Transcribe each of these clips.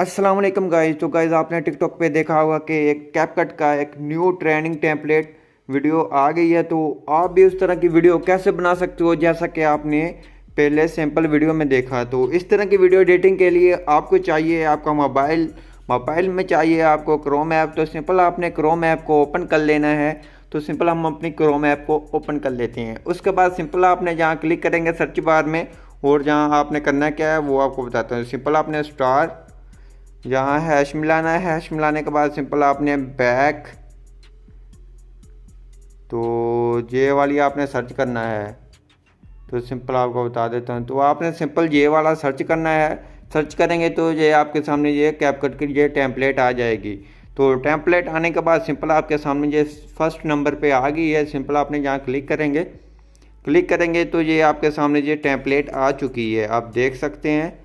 अस्सलाम वालेकुम गाइस। तो गाइस आपने टिकटॉक पे देखा होगा कि एक कैपकट का एक न्यू ट्रेंडिंग टेम्पलेट वीडियो आ गई है। तो आप भी उस तरह की वीडियो कैसे बना सकते हो जैसा कि आपने पहले सैम्पल वीडियो में देखा। तो इस तरह की वीडियो एडिटिंग के लिए आपको चाहिए आपका मोबाइल में चाहिए आपको क्रोम ऐप। तो सिंपल आपने क्रोम ऐप को ओपन कर लेना है। तो सिंपल हम अपनी क्रोम ऐप को ओपन कर लेते हैं। उसके बाद सिंपल आपने जहाँ क्लिक करेंगे सर्च बार में, और जहाँ आपने करना क्या है वो आपको बताता हूँ। सिंपल आपने स्टार यहाँ हैश मिलाना है। हैश मिलाने के बाद सिंपल आपने बैक, तो ये वाली आपने सर्च करना है। तो सिंपल आपको बता देता हूँ। तो आपने सिंपल ये वाला सर्च करना है। सर्च करेंगे तो ये आपके सामने ये कैपकट की ये टेम्पलेट आ जाएगी। तो टेम्पलेट आने के बाद सिंपल आपके सामने ये फर्स्ट नंबर पे आ गई है। सिंपल आपने जहाँ क्लिक करेंगे तो ये आपके सामने ये टेम्पलेट आ चुकी है। आप देख सकते हैं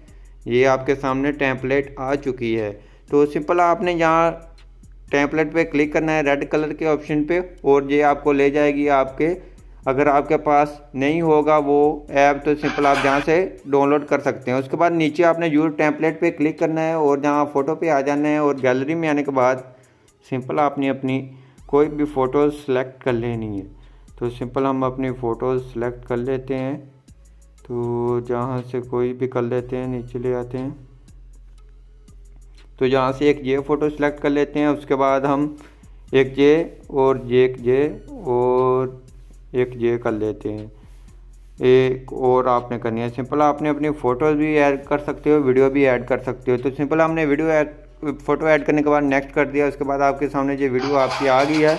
ये आपके सामने टेम्पलेट आ चुकी है। तो सिंपल आपने यहाँ टेम्पलेट पे क्लिक करना है रेड कलर के ऑप्शन पे, और ये आपको ले जाएगी आपके, अगर आपके पास नहीं होगा वो ऐप तो सिंपल आप जहाँ से डाउनलोड कर सकते हैं। उसके बाद नीचे आपने यूज टेम्पलेट पे क्लिक करना है और जहाँ फ़ोटो पे आ जाना है, और गैलरी में आने के बाद सिंपल आपने अपनी कोई भी फ़ोटो सेलेक्ट कर लेनी है। तो सिंपल हम अपनी फ़ोटो सेलेक्ट कर लेते हैं। तो जहाँ से कोई भी कर लेते हैं, नीचे ले आते हैं। तो जहाँ से एक ये फ़ोटो सेलेक्ट कर लेते हैं। उसके बाद हम एक जे और एक जे और एक जे कर लेते हैं। एक और आपने करनी है। सिंपल आपने अपनी फ़ोटोज़ भी ऐड कर सकते हो, वीडियो भी ऐड कर सकते हो। तो सिंपल हमने फ़ोटो ऐड करने के बाद नेक्स्ट कर दिया। उसके बाद आपके सामने ये वीडियो आपकी आ गई है।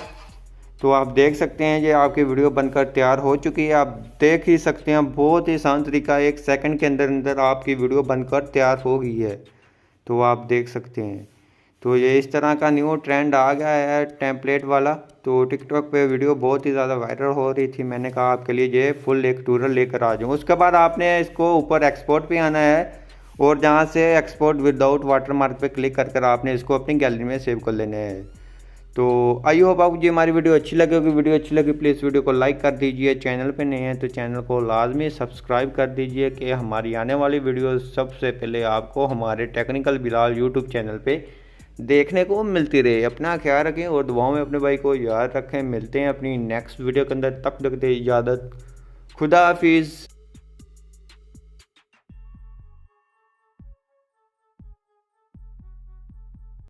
तो आप देख सकते हैं ये आपकी वीडियो बनकर तैयार हो चुकी है। आप देख ही सकते हैं बहुत ही आसान तरीका, 1 सेकंड के अंदर अंदर आपकी वीडियो बनकर तैयार हो गई है। तो आप देख सकते हैं। तो ये इस तरह का न्यू ट्रेंड आ गया है टेम्पलेट वाला। तो टिकटॉक पे वीडियो बहुत ही ज़्यादा वायरल हो रही थी। मैंने कहा आपके लिए ये फुल एक ट्यूटोरियल लेकर आ जाऊँ। उसके बाद आपने इसको ऊपर एक्सपोर्ट पे आना है, और जहाँ से एक्सपोर्ट विदाउट वाटरमार्क पे क्लिक कर आपने इसको अपनी गैलरी में सेव कर लेना है। तो आई होप आपको जी हमारी वीडियो अच्छी लगी होगी। वीडियो अच्छी लगी प्लीज़ वीडियो को लाइक कर दीजिए। चैनल पे नए हैं तो चैनल को लाजमी सब्सक्राइब कर दीजिए कि हमारी आने वाली वीडियो सबसे पहले आपको हमारे टेक्निकल बिलाल यूट्यूब चैनल पे देखने को मिलती रहे। अपना ख्याल रखें और दुआओं में अपने भाई को याद रखें। मिलते हैं अपनी नेक्स्ट वीडियो के अंदर, तब तक दे इजाज़त। खुदा हाफिज़।